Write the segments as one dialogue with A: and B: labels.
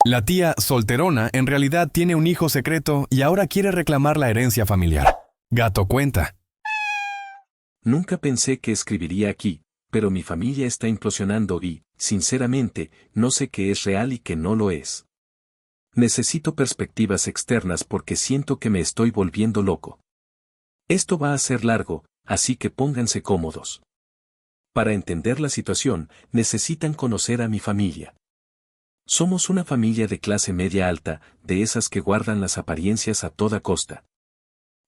A: La tía solterona en realidad tiene un hijo secreto y ahora quiere reclamar la herencia familiar. Gato cuenta.
B: Nunca pensé que escribiría aquí, pero mi familia está implosionando y, sinceramente, no sé qué es real y qué no lo es. Necesito perspectivas externas porque siento que me estoy volviendo loco. Esto va a ser largo, así que pónganse cómodos. Para entender la situación, necesitan conocer a mi familia. Somos una familia de clase media alta, de esas que guardan las apariencias a toda costa.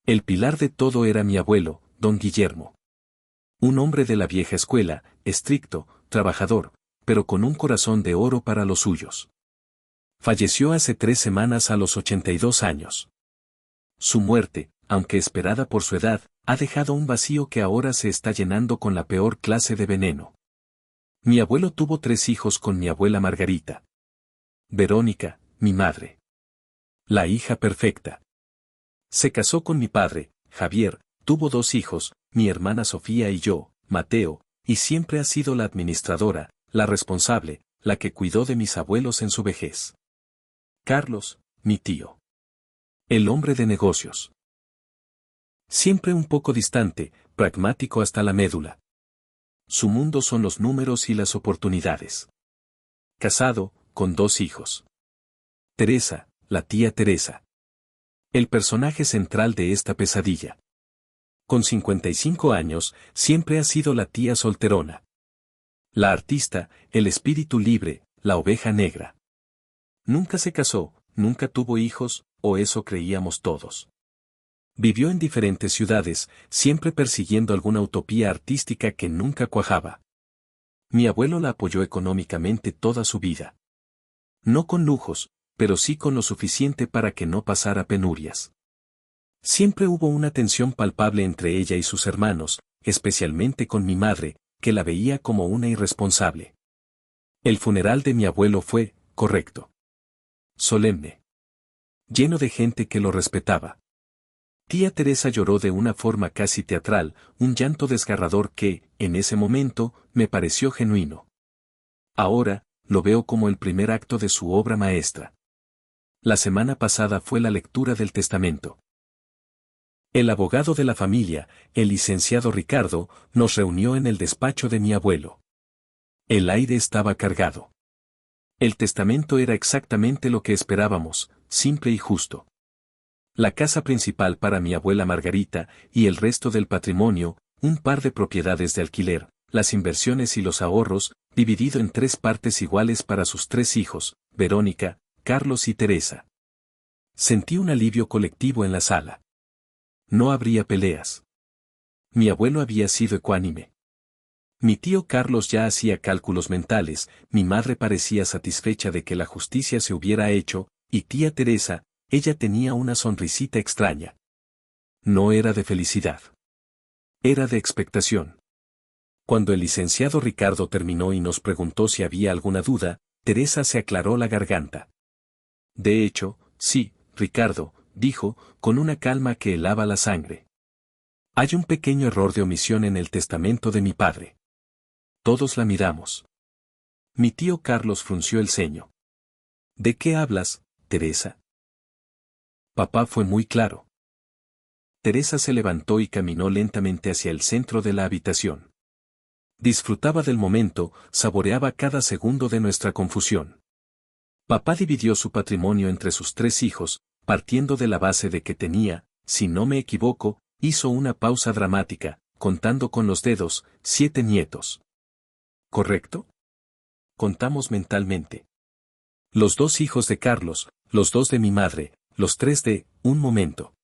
B: El pilar de todo era mi abuelo, don Guillermo. Un hombre de la vieja escuela, estricto, trabajador, pero con un corazón de oro para los suyos. Falleció hace 3 semanas a los 82 años. Su muerte, aunque esperada por su edad, ha dejado un vacío que ahora se está llenando con la peor clase de veneno. Mi abuelo tuvo 3 hijos con mi abuela Margarita. Verónica, mi madre. La hija perfecta. Se casó con mi padre, Javier, tuvo 2 hijos, mi hermana Sofía y yo, Mateo, y siempre ha sido la administradora, la responsable, la que cuidó de mis abuelos en su vejez. Carlos, mi tío. El hombre de negocios. Siempre un poco distante, pragmático hasta la médula. Su mundo son los números y las oportunidades. Casado, con 2 hijos. Teresa, la tía Teresa. El personaje central de esta pesadilla. Con 55 años, siempre ha sido la tía solterona. La artista, el espíritu libre, la oveja negra. Nunca se casó, nunca tuvo hijos, o eso creíamos todos. Vivió en diferentes ciudades, siempre persiguiendo alguna utopía artística que nunca cuajaba. Mi abuelo la apoyó económicamente toda su vida. No con lujos, pero sí con lo suficiente para que no pasara penurias. Siempre hubo una tensión palpable entre ella y sus hermanos, especialmente con mi madre, que la veía como una irresponsable. El funeral de mi abuelo fue, correcto. Solemne. Lleno de gente que lo respetaba. Tía Teresa lloró de una forma casi teatral, un llanto desgarrador que, en ese momento, me pareció genuino. Ahora, lo veo como el primer acto de su obra maestra. La semana pasada fue la lectura del testamento. El abogado de la familia, el licenciado Ricardo, nos reunió en el despacho de mi abuelo. El aire estaba cargado. El testamento era exactamente lo que esperábamos, simple y justo. La casa principal para mi abuela Margarita y el resto del patrimonio, un par de propiedades de alquiler, las inversiones y los ahorros, dividido en 3 partes iguales para sus 3 hijos, Verónica, Carlos y Teresa. Sentí un alivio colectivo en la sala. No habría peleas. Mi abuelo había sido ecuánime. Mi tío Carlos ya hacía cálculos mentales, mi madre parecía satisfecha de que la justicia se hubiera hecho, y tía Teresa, ella tenía una sonrisita extraña. No era de felicidad. Era de expectación. Cuando el licenciado Ricardo terminó y nos preguntó si había alguna duda, Teresa se aclaró la garganta. De hecho, sí, Ricardo, dijo, con una calma que helaba la sangre. Hay un pequeño error de omisión en el testamento de mi padre. Todos la miramos. Mi tío Carlos frunció el ceño. ¿De qué hablas, Teresa? Papá fue muy claro. Teresa se levantó y caminó lentamente hacia el centro de la habitación. Disfrutaba del momento, saboreaba cada segundo de nuestra confusión. Papá dividió su patrimonio entre sus 3 hijos, partiendo de la base de que tenía, si no me equivoco, hizo una pausa dramática, contando con los dedos, 7 nietos. ¿Correcto? Contamos mentalmente. Los 2 hijos de Carlos, los 2 de mi madre, los 3 de, un momento.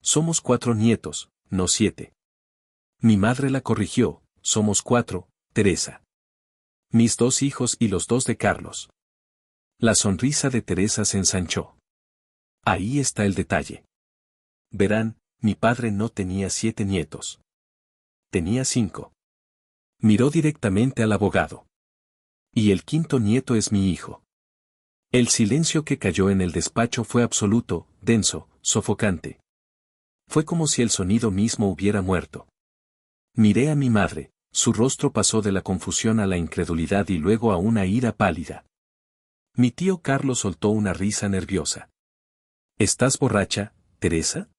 B: Somos 4 nietos, no 7. Mi madre la corrigió, somos 4, Teresa. Mis 2 hijos y los 2 de Carlos. La sonrisa de Teresa se ensanchó. Ahí está el detalle. Verán, mi padre no tenía 7 nietos. Tenía 5. Miró directamente al abogado. Y el 5.º nieto es mi hijo. El silencio que cayó en el despacho fue absoluto, denso, sofocante. Fue como si el sonido mismo hubiera muerto. Miré a mi madre, su rostro pasó de la confusión a la incredulidad y luego a una ira pálida. Mi tío Carlos soltó una risa nerviosa. ¿Estás borracha, Teresa?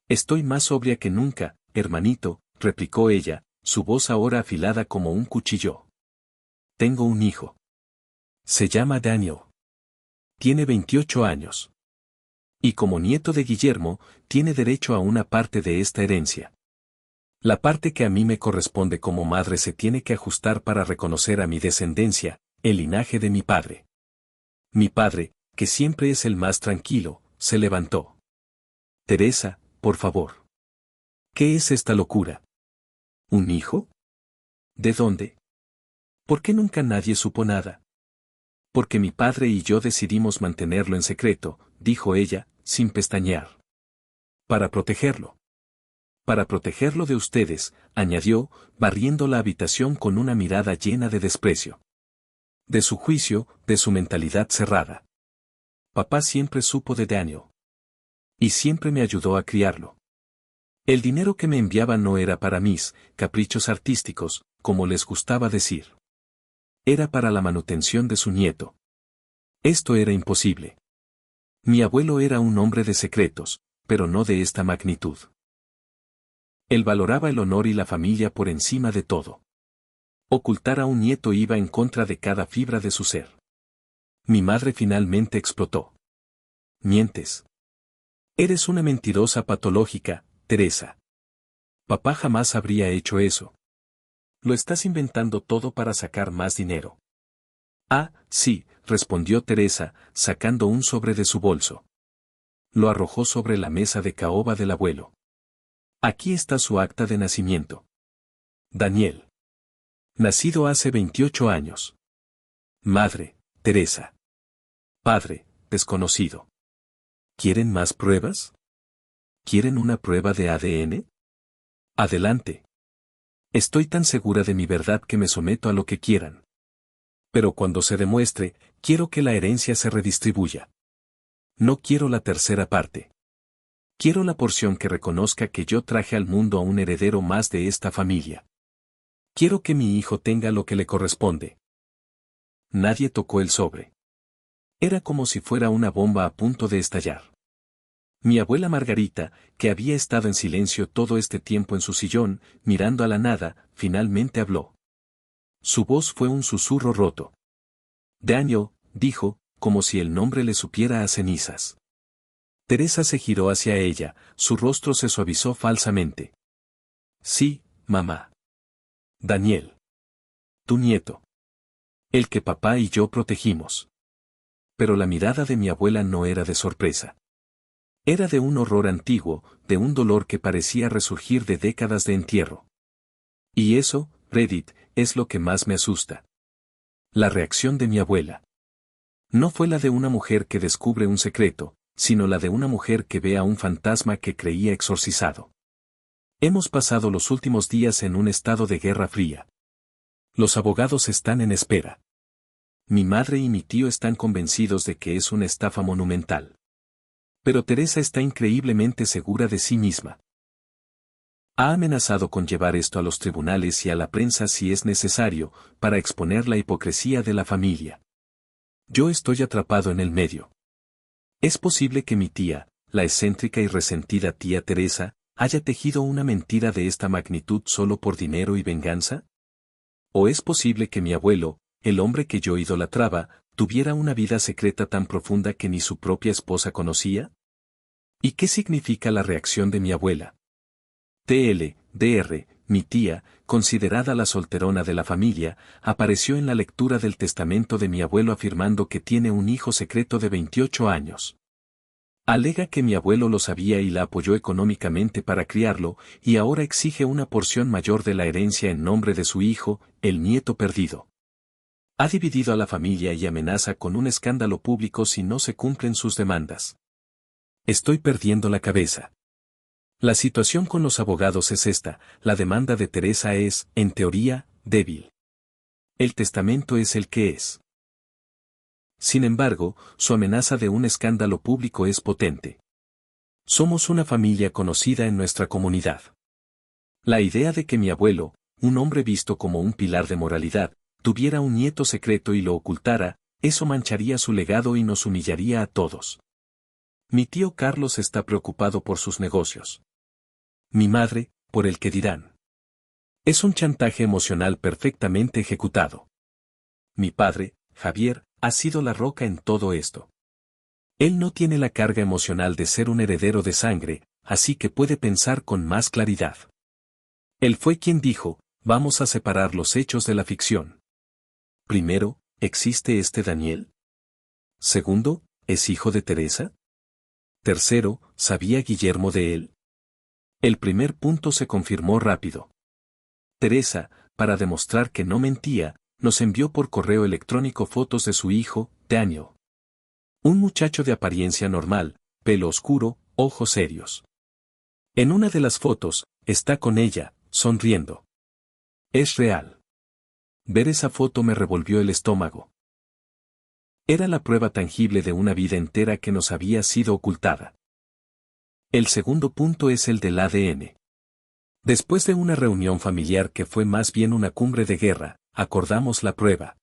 B: Estoy más sobria que nunca, hermanito, replicó ella, su voz ahora afilada como un cuchillo. Tengo un hijo. Se llama Daniel. Tiene 28 años. Y como nieto de Guillermo, tiene derecho a una parte de esta herencia. La parte que a mí me corresponde como madre se tiene que ajustar para reconocer a mi descendencia, el linaje de mi padre. Mi padre, que siempre es el más tranquilo, se levantó. Teresa, por favor. ¿Qué es esta locura? ¿Un hijo? ¿De dónde? ¿Por qué nunca nadie supo nada? Porque mi padre y yo decidimos mantenerlo en secreto, dijo ella, sin pestañear. Para protegerlo. Para protegerlo de ustedes, añadió, barriendo la habitación con una mirada llena de desprecio. De su juicio, de su mentalidad cerrada. Papá siempre supo de Daniel. Y siempre me ayudó a criarlo. El dinero que me enviaba no era para mis caprichos artísticos, como les gustaba decir. Era para la manutención de su nieto. Esto era imposible. Mi abuelo era un hombre de secretos, pero no de esta magnitud. Él valoraba el honor y la familia por encima de todo. Ocultar a un nieto iba en contra de cada fibra de su ser. Mi madre finalmente explotó. Mientes. Eres una mentirosa patológica, Teresa. Papá jamás habría hecho eso. Lo estás inventando todo para sacar más dinero. Ah, sí, respondió Teresa, sacando un sobre de su bolso. Lo arrojó sobre la mesa de caoba del abuelo. Aquí está su acta de nacimiento. Daniel. Nacido hace 28 años. Madre, Teresa. Padre, desconocido. ¿Quieren más pruebas? ¿Quieren una prueba de ADN? Adelante. Estoy tan segura de mi verdad que me someto a lo que quieran. Pero cuando se demuestre, quiero que la herencia se redistribuya. No quiero la tercera parte. Quiero la porción que reconozca que yo traje al mundo a un heredero más de esta familia. Quiero que mi hijo tenga lo que le corresponde. Nadie tocó el sobre. Era como si fuera una bomba a punto de estallar. Mi abuela Margarita, que había estado en silencio todo este tiempo en su sillón, mirando a la nada, finalmente habló. Su voz fue un susurro roto. Daniel, dijo, como si el nombre le supiera a cenizas. Teresa se giró hacia ella, su rostro se suavizó falsamente. Sí, mamá. Daniel. Tu nieto. El que papá y yo protegimos. Pero la mirada de mi abuela no era de sorpresa. Era de un horror antiguo, de un dolor que parecía resurgir de décadas de entierro. Y eso, Reddit, es lo que más me asusta. La reacción de mi abuela. No fue la de una mujer que descubre un secreto, sino la de una mujer que ve a un fantasma que creía exorcizado. Hemos pasado los últimos días en un estado de guerra fría. Los abogados están en espera. Mi madre y mi tío están convencidos de que es una estafa monumental. Pero Teresa está increíblemente segura de sí misma. Ha amenazado con llevar esto a los tribunales y a la prensa si es necesario, para exponer la hipocresía de la familia. Yo estoy atrapado en el medio. ¿Es posible que mi tía, la excéntrica y resentida tía Teresa, haya tejido una mentira de esta magnitud solo por dinero y venganza? ¿O es posible que mi abuelo, el hombre que yo idolatraba, tuviera una vida secreta tan profunda que ni su propia esposa conocía? ¿Y qué significa la reacción de mi abuela? Dr., mi tía, considerada la solterona de la familia, apareció en la lectura del testamento de mi abuelo afirmando que tiene un hijo secreto de 28 años. Alega que mi abuelo lo sabía y la apoyó económicamente para criarlo, y ahora exige una porción mayor de la herencia en nombre de su hijo, el nieto perdido. Ha dividido a la familia y amenaza con un escándalo público si no se cumplen sus demandas. Estoy perdiendo la cabeza. La situación con los abogados es esta: la demanda de Teresa es, en teoría, débil. El testamento es el que es. Sin embargo, su amenaza de un escándalo público es potente. Somos una familia conocida en nuestra comunidad. La idea de que mi abuelo, un hombre visto como un pilar de moralidad, tuviera un nieto secreto y lo ocultara, eso mancharía su legado y nos humillaría a todos. Mi tío Carlos está preocupado por sus negocios. Mi madre, por el que dirán. Es un chantaje emocional perfectamente ejecutado. Mi padre, Javier, ha sido la roca en todo esto. Él no tiene la carga emocional de ser un heredero de sangre, así que puede pensar con más claridad. Él fue quien dijo, vamos a separar los hechos de la ficción. Primero, ¿existe este Daniel? Segundo, ¿es hijo de Teresa? Tercero, ¿sabía Guillermo de él? El primer punto se confirmó rápido. Teresa, para demostrar que no mentía, nos envió por correo electrónico fotos de su hijo, Daniel. Un muchacho de apariencia normal, pelo oscuro, ojos serios. En una de las fotos, está con ella, sonriendo. Es real. Ver esa foto me revolvió el estómago. Era la prueba tangible de una vida entera que nos había sido ocultada. El segundo punto es el del ADN. Después de una reunión familiar que fue más bien una cumbre de guerra, acordamos la prueba.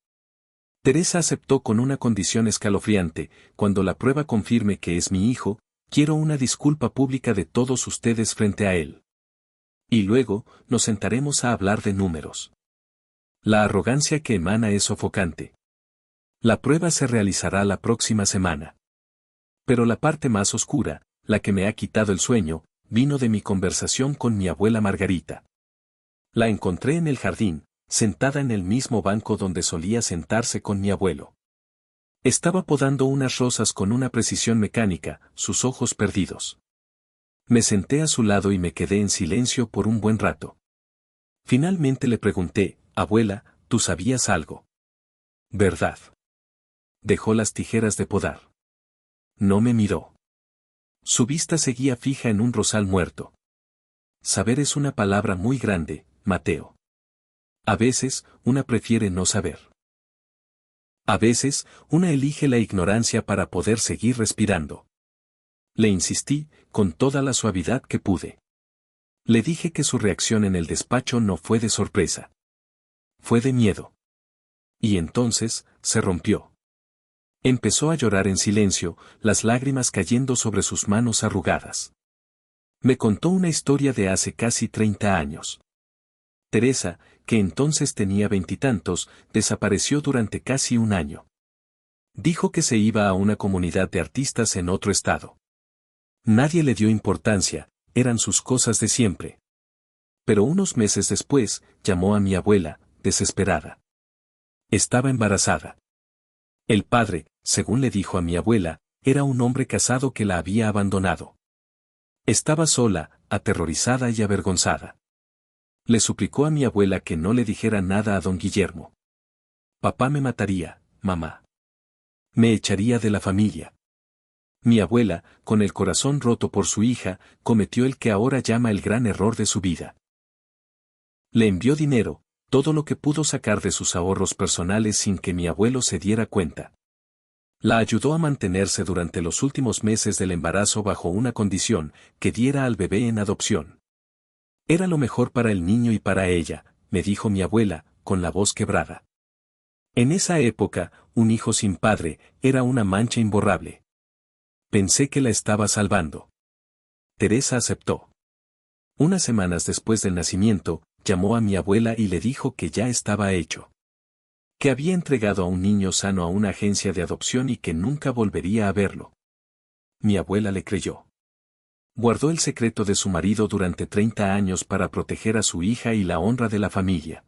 B: Teresa aceptó con una condición escalofriante: cuando la prueba confirme que es mi hijo, quiero una disculpa pública de todos ustedes frente a él. Y luego, nos sentaremos a hablar de números. La arrogancia que emana es sofocante. La prueba se realizará la próxima semana. Pero la parte más oscura, la que me ha quitado el sueño, vino de mi conversación con mi abuela Margarita. La encontré en el jardín, sentada en el mismo banco donde solía sentarse con mi abuelo. Estaba podando unas rosas con una precisión mecánica, sus ojos perdidos. Me senté a su lado y me quedé en silencio por un buen rato. Finalmente le pregunté, abuela, ¿tú sabías algo? ¿Verdad? Dejó las tijeras de podar. No me miró. Su vista seguía fija en un rosal muerto. Saber es una palabra muy grande, Mateo. A veces, una prefiere no saber. A veces, una elige la ignorancia para poder seguir respirando. Le insistí, con toda la suavidad que pude. Le dije que su reacción en el despacho no fue de sorpresa. Fue de miedo. Y entonces, se rompió. Empezó a llorar en silencio, las lágrimas cayendo sobre sus manos arrugadas. Me contó una historia de hace casi 30 años. Teresa, que entonces tenía 20 y tantos, desapareció durante casi un año. Dijo que se iba a una comunidad de artistas en otro estado. Nadie le dio importancia, eran sus cosas de siempre. Pero unos meses después, llamó a mi abuela, desesperada. Estaba embarazada. El padre, según le dijo a mi abuela, era un hombre casado que la había abandonado. Estaba sola, aterrorizada y avergonzada. Le suplicó a mi abuela que no le dijera nada a don Guillermo. Papá me mataría, mamá. Me echaría de la familia. Mi abuela, con el corazón roto por su hija, cometió el que ahora llama el gran error de su vida. Le envió dinero, todo lo que pudo sacar de sus ahorros personales sin que mi abuelo se diera cuenta. La ayudó a mantenerse durante los últimos meses del embarazo bajo una condición: que diera al bebé en adopción. Era lo mejor para el niño y para ella, me dijo mi abuela, con la voz quebrada. En esa época, un hijo sin padre era una mancha imborrable. Pensé que la estaba salvando. Teresa aceptó. Unas semanas después del nacimiento, llamó a mi abuela y le dijo que ya estaba hecho. Que había entregado a un niño sano a una agencia de adopción y que nunca volvería a verlo. Mi abuela le creyó. Guardó el secreto de su marido durante 30 años para proteger a su hija y la honra de la familia.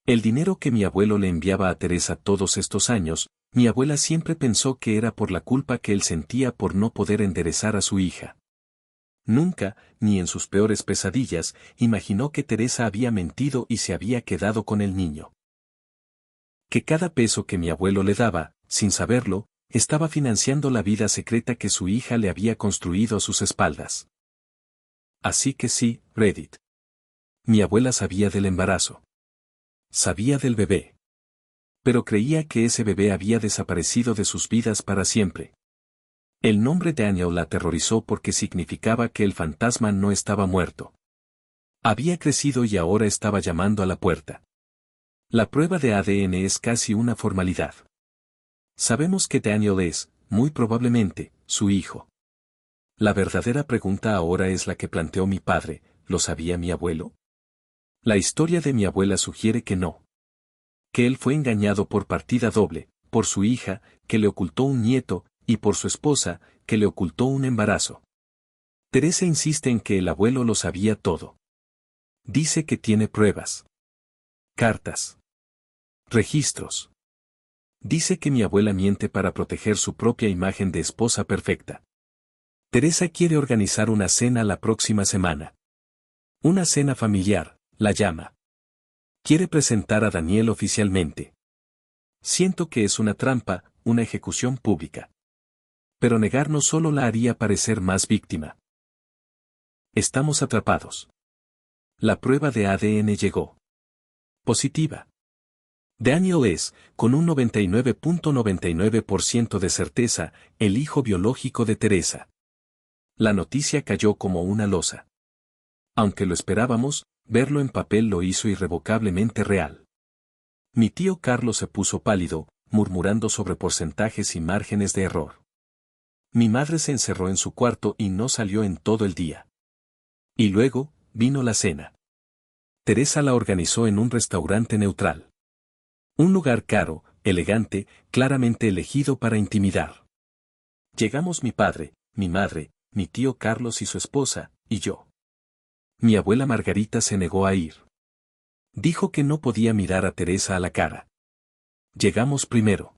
B: El dinero que mi abuelo le enviaba a Teresa todos estos años, mi abuela siempre pensó que era por la culpa que él sentía por no poder enderezar a su hija. Nunca, ni en sus peores pesadillas, imaginó que Teresa había mentido y se había quedado con el niño. Que cada peso que mi abuelo le daba, sin saberlo, estaba financiando la vida secreta que su hija le había construido a sus espaldas. Así que sí, Reddit. Mi abuela sabía del embarazo. Sabía del bebé. Pero creía que ese bebé había desaparecido de sus vidas para siempre. El nombre Daniel la aterrorizó porque significaba que el fantasma no estaba muerto. Había crecido y ahora estaba llamando a la puerta. La prueba de ADN es casi una formalidad. Sabemos que Daniel es, muy probablemente, su hijo. La verdadera pregunta ahora es la que planteó mi padre, ¿lo sabía mi abuelo? La historia de mi abuela sugiere que no. Que él fue engañado por partida doble, por su hija, que le ocultó un nieto, y por su esposa, que le ocultó un embarazo. Teresa insiste en que el abuelo lo sabía todo. Dice que tiene pruebas. Cartas. Registros. Dice que mi abuela miente para proteger su propia imagen de esposa perfecta. Teresa quiere organizar una cena la próxima semana. Una cena familiar, la llama. Quiere presentar a Daniel oficialmente. Siento que es una trampa, una ejecución pública. Pero negarnos solo la haría parecer más víctima. Estamos atrapados. La prueba de ADN llegó. Positiva. Daniel es, con un 99.99% de certeza, el hijo biológico de Teresa. La noticia cayó como una losa. Aunque lo esperábamos, verlo en papel lo hizo irrevocablemente real. Mi tío Carlos se puso pálido, murmurando sobre porcentajes y márgenes de error. Mi madre se encerró en su cuarto y no salió en todo el día. Y luego, vino la cena. Teresa la organizó en un restaurante neutral. Un lugar caro, elegante, claramente elegido para intimidar. Llegamos mi padre, mi madre, mi tío Carlos y su esposa, y yo. Mi abuela Margarita se negó a ir. Dijo que no podía mirar a Teresa a la cara. Llegamos primero.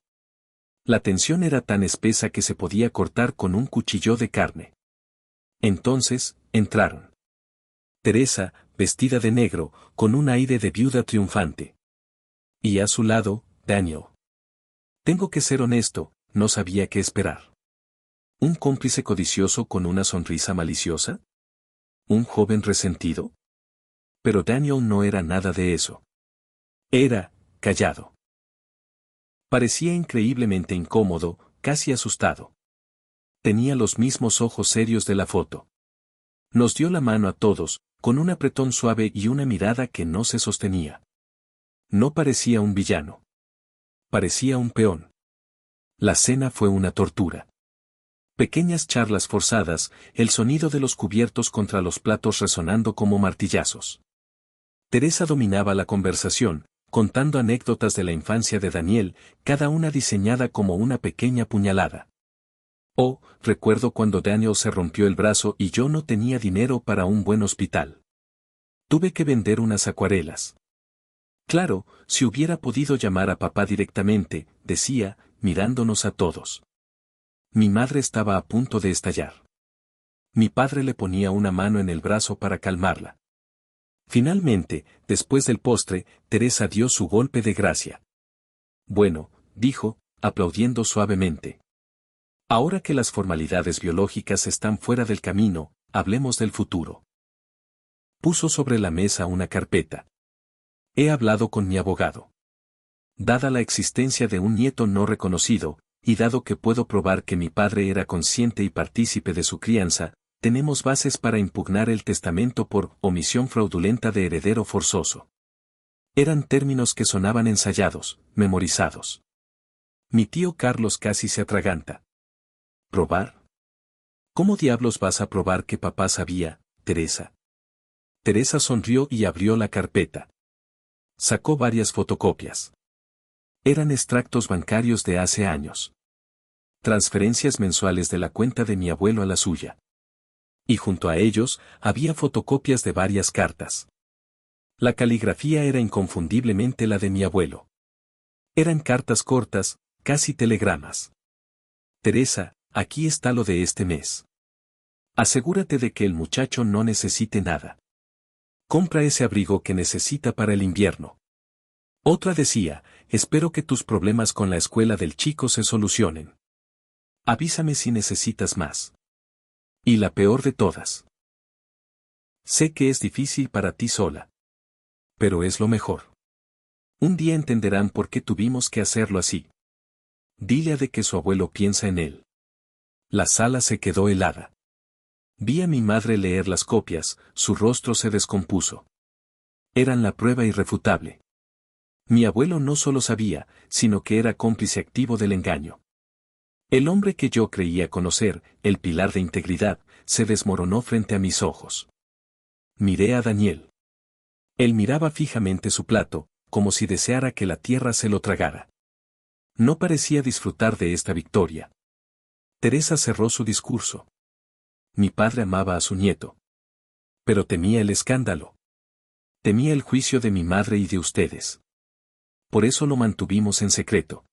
B: La tensión era tan espesa que se podía cortar con un cuchillo de carne. Entonces, entraron. Teresa, vestida de negro, con un aire de viuda triunfante. Y a su lado, Daniel. Tengo que ser honesto, no sabía qué esperar. ¿Un cómplice codicioso con una sonrisa maliciosa? ¿Un joven resentido? Pero Daniel no era nada de eso. Era, callado. Parecía increíblemente incómodo, casi asustado. Tenía los mismos ojos serios de la foto. Nos dio la mano a todos, con un apretón suave y una mirada que no se sostenía. No parecía un villano. Parecía un peón. La cena fue una tortura. Pequeñas charlas forzadas, el sonido de los cubiertos contra los platos resonando como martillazos. Teresa dominaba la conversación, contando anécdotas de la infancia de Daniel, cada una diseñada como una pequeña puñalada. Oh, recuerdo cuando Daniel se rompió el brazo y yo no tenía dinero para un buen hospital. Tuve que vender unas acuarelas. Claro, si hubiera podido llamar a papá directamente, decía, mirándonos a todos. Mi madre estaba a punto de estallar. Mi padre le ponía una mano en el brazo para calmarla. Finalmente, después del postre, Teresa dio su golpe de gracia. Bueno, dijo, aplaudiendo suavemente. Ahora que las formalidades biológicas están fuera del camino, hablemos del futuro. Puso sobre la mesa una carpeta. He hablado con mi abogado. Dada la existencia de un nieto no reconocido, y dado que puedo probar que mi padre era consciente y partícipe de su crianza, tenemos bases para impugnar el testamento por omisión fraudulenta de heredero forzoso. Eran términos que sonaban ensayados, memorizados. Mi tío Carlos casi se atraganta. ¿Probar? ¿Cómo diablos vas a probar que papá sabía, Teresa? Teresa sonrió y abrió la carpeta. Sacó varias fotocopias. Eran extractos bancarios de hace años. Transferencias mensuales de la cuenta de mi abuelo a la suya. Y junto a ellos, había fotocopias de varias cartas. La caligrafía era inconfundiblemente la de mi abuelo. Eran cartas cortas, casi telegramas. Teresa, aquí está lo de este mes. Asegúrate de que el muchacho no necesite nada. Compra ese abrigo que necesita para el invierno. Otra decía, espero que tus problemas con la escuela del chico se solucionen. Avísame si necesitas más. Y la peor de todas. Sé que es difícil para ti sola. Pero es lo mejor. Un día entenderán por qué tuvimos que hacerlo así. Dile a de que su abuelo piensa en él. La sala se quedó helada. Vi a mi madre leer las copias, su rostro se descompuso. Eran la prueba irrefutable. Mi abuelo no solo sabía, sino que era cómplice activo del engaño. El hombre que yo creía conocer, el pilar de integridad, se desmoronó frente a mis ojos. Miré a Daniel. Él miraba fijamente su plato, como si deseara que la tierra se lo tragara. No parecía disfrutar de esta victoria. Teresa cerró su discurso. Mi padre amaba a su nieto. Pero temía el escándalo. Temía el juicio de mi madre y de ustedes. Por eso lo mantuvimos en secreto.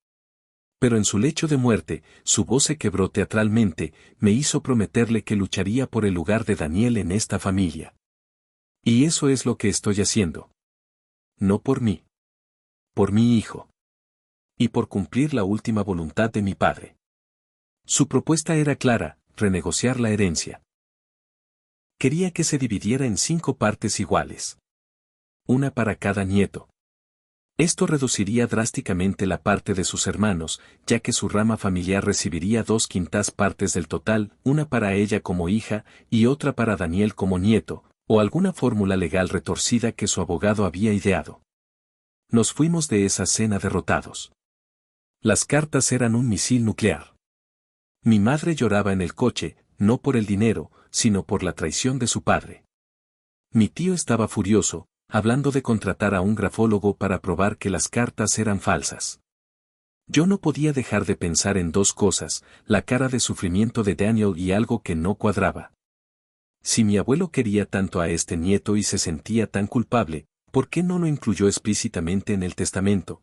B: Pero en su lecho de muerte, su voz se quebró teatralmente, me hizo prometerle que lucharía por el lugar de Daniel en esta familia. Y eso es lo que estoy haciendo. No por mí. Por mi hijo. Y por cumplir la última voluntad de mi padre. Su propuesta era clara, renegociar la herencia. Quería que se dividiera en 5 partes iguales. Una para cada nieto. Esto reduciría drásticamente la parte de sus hermanos, ya que su rama familiar recibiría 2/5 partes del total, una para ella como hija y otra para Daniel como nieto, o alguna fórmula legal retorcida que su abogado había ideado. Nos fuimos de esa cena derrotados. Las cartas eran un misil nuclear. Mi madre lloraba en el coche, no por el dinero, sino por la traición de su padre. Mi tío estaba furioso, hablando de contratar a un grafólogo para probar que las cartas eran falsas. Yo no podía dejar de pensar en 2 cosas, la cara de sufrimiento de Daniel y algo que no cuadraba. Si mi abuelo quería tanto a este nieto y se sentía tan culpable, ¿por qué no lo incluyó explícitamente en el testamento?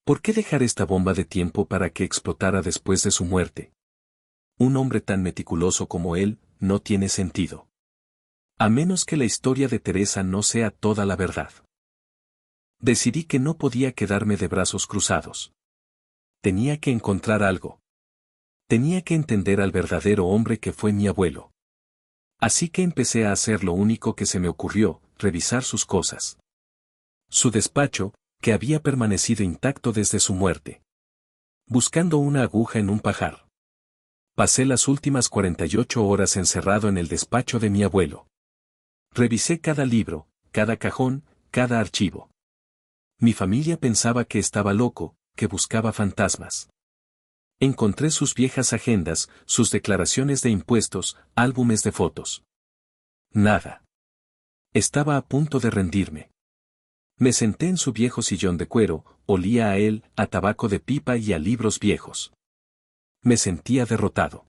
B: ¿Por qué dejar esta bomba de tiempo para que explotara después de su muerte? Un hombre tan meticuloso como él, no tiene sentido. A menos que la historia de Teresa no sea toda la verdad. Decidí que no podía quedarme de brazos cruzados. Tenía que encontrar algo. Tenía que entender al verdadero hombre que fue mi abuelo. Así que empecé a hacer lo único que se me ocurrió, revisar sus cosas. Su despacho, que había permanecido intacto desde su muerte. Buscando una aguja en un pajar. Pasé las últimas 48 horas encerrado en el despacho de mi abuelo. Revisé cada libro, cada cajón, cada archivo. Mi familia pensaba que estaba loco, que buscaba fantasmas. Encontré sus viejas agendas, sus declaraciones de impuestos, álbumes de fotos. Nada. Estaba a punto de rendirme. Me senté en su viejo sillón de cuero, olía a él, a tabaco de pipa y a libros viejos. Me sentía derrotado.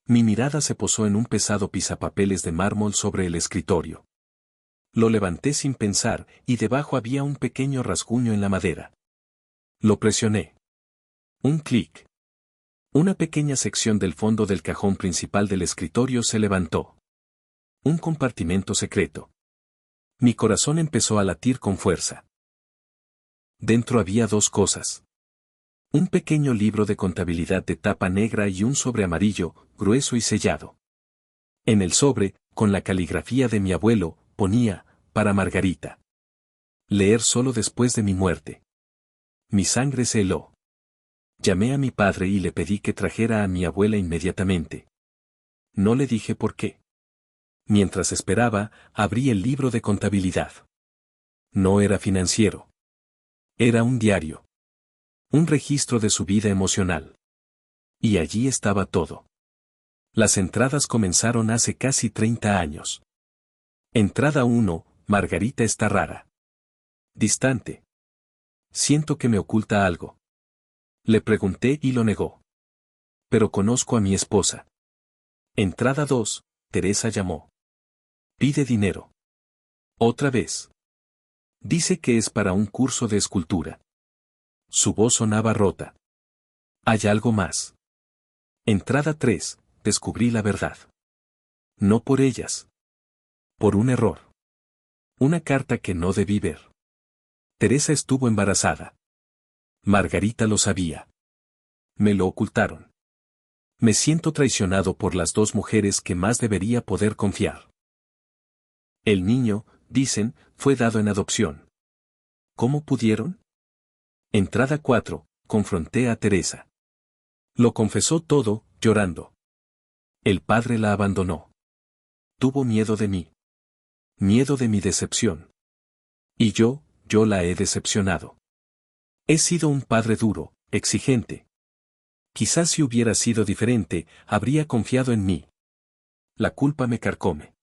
B: Mi mirada se posó en un pesado pisapapeles de mármol sobre el escritorio. Lo levanté sin pensar, y debajo había un pequeño rasguño en la madera. Lo presioné. Un clic. Una pequeña sección del fondo del cajón principal del escritorio se levantó. Un compartimento secreto. Mi corazón empezó a latir con fuerza. Dentro había 2 cosas. Un pequeño libro de contabilidad de tapa negra y un sobre amarillo, grueso y sellado. En el sobre, con la caligrafía de mi abuelo, ponía, para Margarita. Leer solo después de mi muerte. Mi sangre se heló. Llamé a mi padre y le pedí que trajera a mi abuela inmediatamente. No le dije por qué. Mientras esperaba, abrí el libro de contabilidad. No era financiero. Era un diario. Un registro de su vida emocional. Y allí estaba todo. Las entradas comenzaron hace casi 30 años. Entrada 1, Margarita está rara. Distante. Siento que me oculta algo. Le pregunté y lo negó. Pero conozco a mi esposa. Entrada 2, Teresa llamó. Pide dinero. Otra vez. Dice que es para un curso de escultura. Su voz sonaba rota. Hay algo más. Entrada 3, descubrí la verdad. No por ellas. Por un error. Una carta que no debí ver. Teresa estuvo embarazada. Margarita lo sabía. Me lo ocultaron. Me siento traicionado por las 2 mujeres que más debería poder confiar. El niño, dicen, fue dado en adopción. ¿Cómo pudieron? Entrada 4, confronté a Teresa. Lo confesó todo, llorando. El padre la abandonó. Tuvo miedo de mí. Miedo de mi decepción. Y yo, yo la he decepcionado. He sido un padre duro, exigente. Quizás si hubiera sido diferente, habría confiado en mí. La culpa me carcome.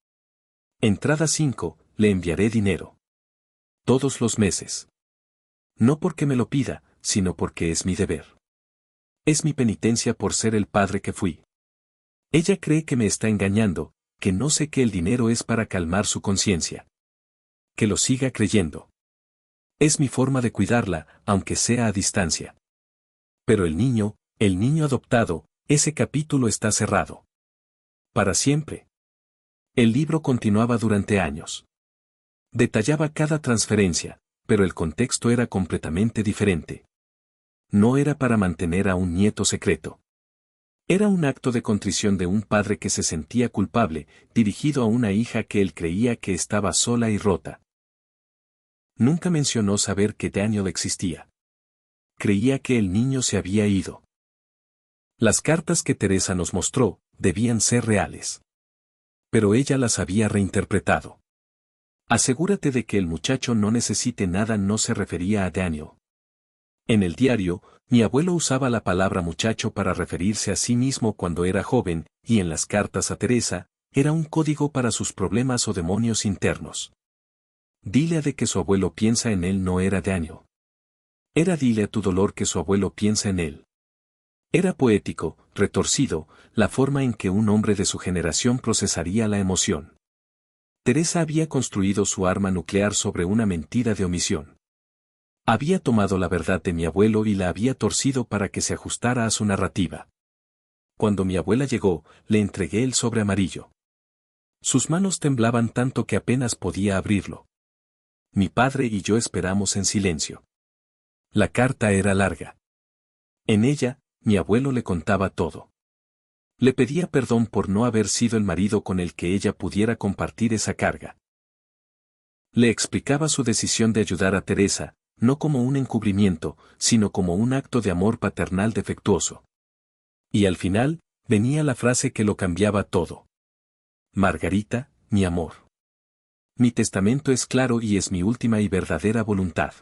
B: Entrada 5, le enviaré dinero. Todos los meses. No porque me lo pida, sino porque es mi deber. Es mi penitencia por ser el padre que fui. Ella cree que me está engañando, que no sé que el dinero es para calmar su conciencia. Que lo siga creyendo. Es mi forma de cuidarla, aunque sea a distancia. Pero el niño adoptado, ese capítulo está cerrado. Para siempre. El libro continuaba durante años. Detallaba cada transferencia, pero el contexto era completamente diferente. No era para mantener a un nieto secreto. Era un acto de contrición de un padre que se sentía culpable, dirigido a una hija que él creía que estaba sola y rota. Nunca mencionó saber que Daniel existía. Creía que el niño se había ido. Las cartas que Teresa nos mostró debían ser reales. Pero ella las había reinterpretado. Asegúrate de que el muchacho no necesite nada, no se refería a Daniel. En el diario, mi abuelo usaba la palabra muchacho para referirse a sí mismo cuando era joven, y en las cartas a Teresa, era un código para sus problemas o demonios internos. Dile a de que su abuelo piensa en él no era Daniel. Era dile a tu dolor que su abuelo piensa en él. Era poético, retorcido, la forma en que un hombre de su generación procesaría la emoción. Teresa había construido su arma nuclear sobre una mentira de omisión. Había tomado la verdad de mi abuelo y la había torcido para que se ajustara a su narrativa. Cuando mi abuela llegó, le entregué el sobre amarillo. Sus manos temblaban tanto que apenas podía abrirlo. Mi padre y yo esperamos en silencio. La carta era larga. En ella, mi abuelo le contaba todo. Le pedía perdón por no haber sido el marido con el que ella pudiera compartir esa carga. Le explicaba su decisión de ayudar a Teresa, no como un encubrimiento, sino como un acto de amor paternal defectuoso. Y al final, venía la frase que lo cambiaba todo. Margarita, mi amor. Mi testamento es claro y es mi última y verdadera voluntad.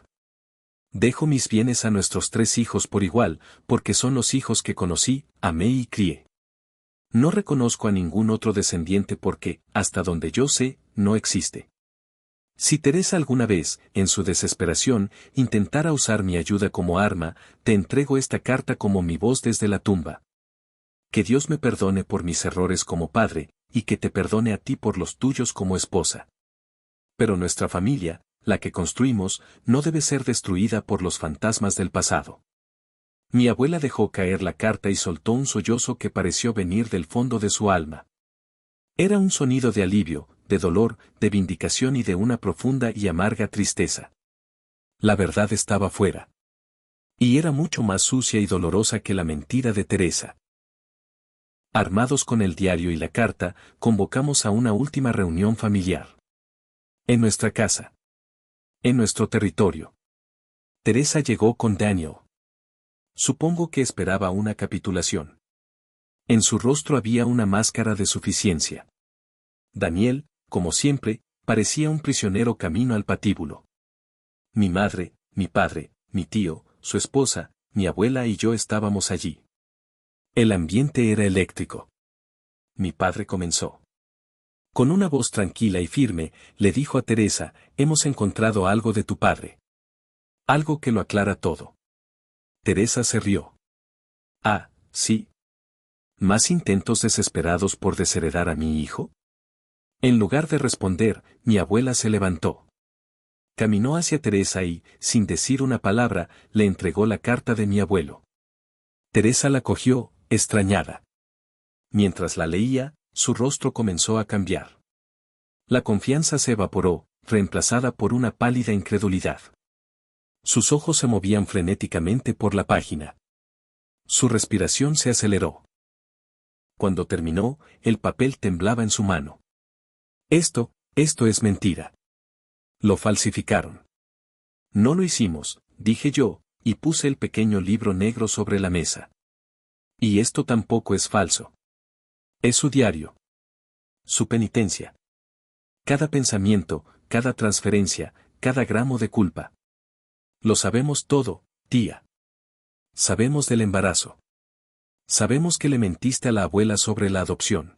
B: Dejo mis bienes a nuestros 3 hijos por igual, porque son los hijos que conocí, amé y crié. No reconozco a ningún otro descendiente porque, hasta donde yo sé, no existe. Si Teresa alguna vez, en su desesperación, intentara usar mi ayuda como arma, te entrego esta carta como mi voz desde la tumba. Que Dios me perdone por mis errores como padre, y que te perdone a ti por los tuyos como esposa. Pero nuestra familia, la que construimos, no debe ser destruida por los fantasmas del pasado. Mi abuela dejó caer la carta y soltó un sollozo que pareció venir del fondo de su alma. Era un sonido de alivio, de dolor, de vindicación y de una profunda y amarga tristeza. La verdad estaba fuera. Y era mucho más sucia y dolorosa que la mentira de Teresa. Armados con el diario y la carta, convocamos a una última reunión familiar. En nuestra casa. En nuestro territorio. Teresa llegó con Daniel. Supongo que esperaba una capitulación. En su rostro había una máscara de suficiencia. Daniel, como siempre, parecía un prisionero camino al patíbulo. Mi madre, mi padre, mi tío, su esposa, mi abuela y yo estábamos allí. El ambiente era eléctrico. Mi padre comenzó. Con una voz tranquila y firme, le dijo a Teresa, hemos encontrado algo de tu padre. Algo que lo aclara todo. Teresa se rió. Ah, sí. ¿Más intentos desesperados por desheredar a mi hijo? En lugar de responder, mi abuela se levantó. Caminó hacia Teresa y, sin decir una palabra, le entregó la carta de mi abuelo. Teresa la cogió, extrañada. Mientras la leía, su rostro comenzó a cambiar. La confianza se evaporó, reemplazada por una pálida incredulidad. Sus ojos se movían frenéticamente por la página. Su respiración se aceleró. Cuando terminó, el papel temblaba en su mano. Esto es mentira. Lo falsificaron. No lo hicimos, dije yo, y puse el pequeño libro negro sobre la mesa. Y esto tampoco es falso. Es su diario. Su penitencia. Cada pensamiento, cada transferencia, cada gramo de culpa. Lo sabemos todo, tía. Sabemos del embarazo. Sabemos que le mentiste a la abuela sobre la adopción.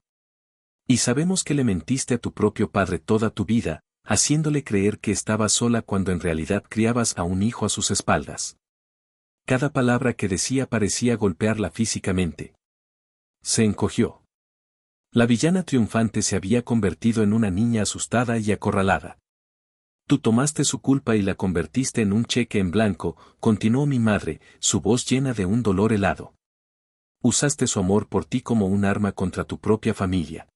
B: Y sabemos que le mentiste a tu propio padre toda tu vida, haciéndole creer que estabas sola cuando en realidad criabas a un hijo a sus espaldas. Cada palabra que decía parecía golpearla físicamente. Se encogió. La villana triunfante se había convertido en una niña asustada y acorralada. Tú tomaste su culpa y la convertiste en un cheque en blanco, continuó mi madre, su voz llena de un dolor helado. Usaste su amor por ti como un arma contra tu propia familia.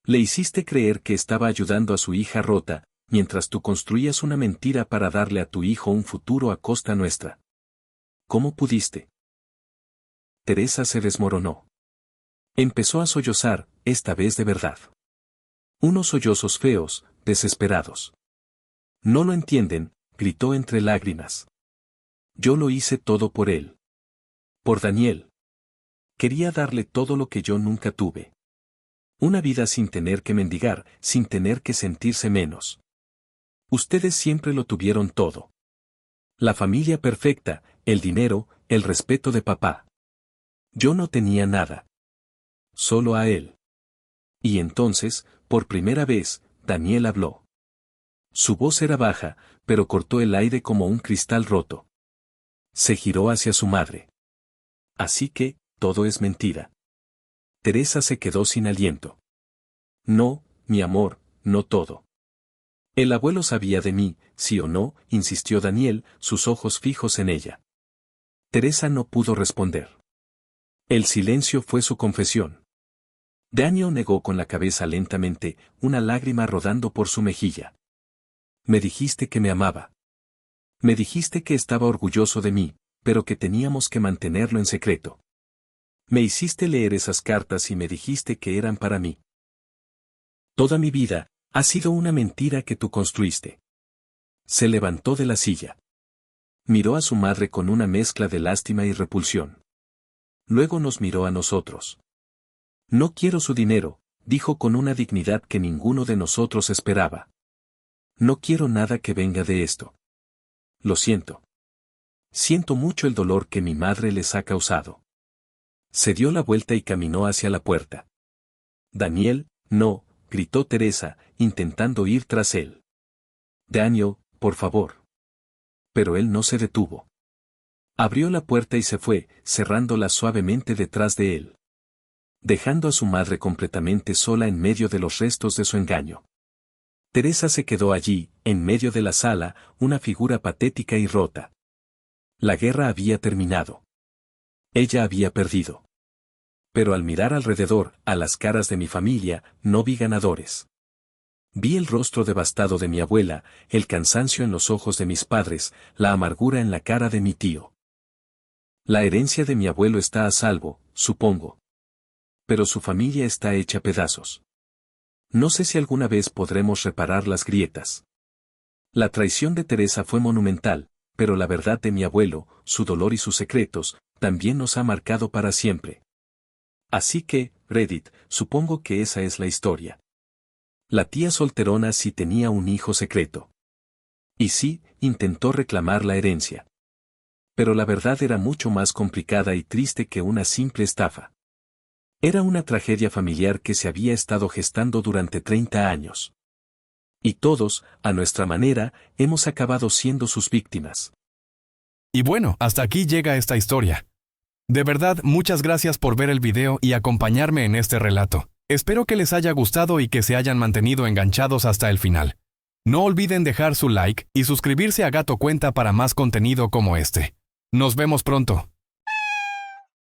B: Le hiciste creer que estaba ayudando a su hija rota, mientras tú construías una mentira para darle a tu hijo un futuro a costa nuestra. ¿Cómo pudiste? Teresa se desmoronó. Empezó a sollozar, esta vez de verdad. Unos sollozos feos, desesperados. No lo entienden, gritó entre lágrimas. Yo lo hice todo por él. Por Daniel. Quería darle todo lo que yo nunca tuve. Una vida sin tener que mendigar, sin tener que sentirse menos. Ustedes siempre lo tuvieron todo. La familia perfecta, el dinero, el respeto de papá. Yo no tenía nada. Solo a él. Y entonces, por primera vez, Daniel habló. Su voz era baja, pero cortó el aire como un cristal roto. Se giró hacia su madre. Así que, todo es mentira. Teresa se quedó sin aliento. No, mi amor, no todo. El abuelo sabía de mí, sí o no, insistió Daniel, sus ojos fijos en ella. Teresa no pudo responder. El silencio fue su confesión. Daniel negó con la cabeza lentamente, una lágrima rodando por su mejilla. Me dijiste que me amaba. Me dijiste que estaba orgulloso de mí, pero que teníamos que mantenerlo en secreto. Me hiciste leer esas cartas y me dijiste que eran para mí. Toda mi vida, ha sido una mentira que tú construiste. Se levantó de la silla. Miró a su madre con una mezcla de lástima y repulsión. Luego nos miró a nosotros. No quiero su dinero, dijo con una dignidad que ninguno de nosotros esperaba. No quiero nada que venga de esto. Lo siento. Siento mucho el dolor que mi madre les ha causado. Se dio la vuelta y caminó hacia la puerta. Daniel, no, gritó Teresa, intentando ir tras él. Daniel, por favor. Pero él no se detuvo. Abrió la puerta y se fue, cerrándola suavemente detrás de él. Dejando a su madre completamente sola en medio de los restos de su engaño. Teresa se quedó allí, en medio de la sala, una figura patética y rota. La guerra había terminado. Ella había perdido. Pero al mirar alrededor, a las caras de mi familia, no vi ganadores. Vi el rostro devastado de mi abuela, el cansancio en los ojos de mis padres, la amargura en la cara de mi tío. La herencia de mi abuelo está a salvo, supongo. Pero su familia está hecha pedazos. No sé si alguna vez podremos reparar las grietas. La traición de Teresa fue monumental, pero la verdad de mi abuelo, su dolor y sus secretos, también nos ha marcado para siempre. Así que, Reddit, supongo que esa es la historia. La tía solterona sí tenía un hijo secreto. Y sí, intentó reclamar la herencia. Pero la verdad era mucho más complicada y triste que una simple estafa. Era una tragedia familiar que se había estado gestando durante 30 años. Y todos, a nuestra manera, hemos acabado siendo sus víctimas.
A: Y bueno, hasta aquí llega esta historia. De verdad, muchas gracias por ver el video y acompañarme en este relato. Espero que les haya gustado y que se hayan mantenido enganchados hasta el final. No olviden dejar su like y suscribirse a Gato Cuenta para más contenido como este. Nos vemos pronto.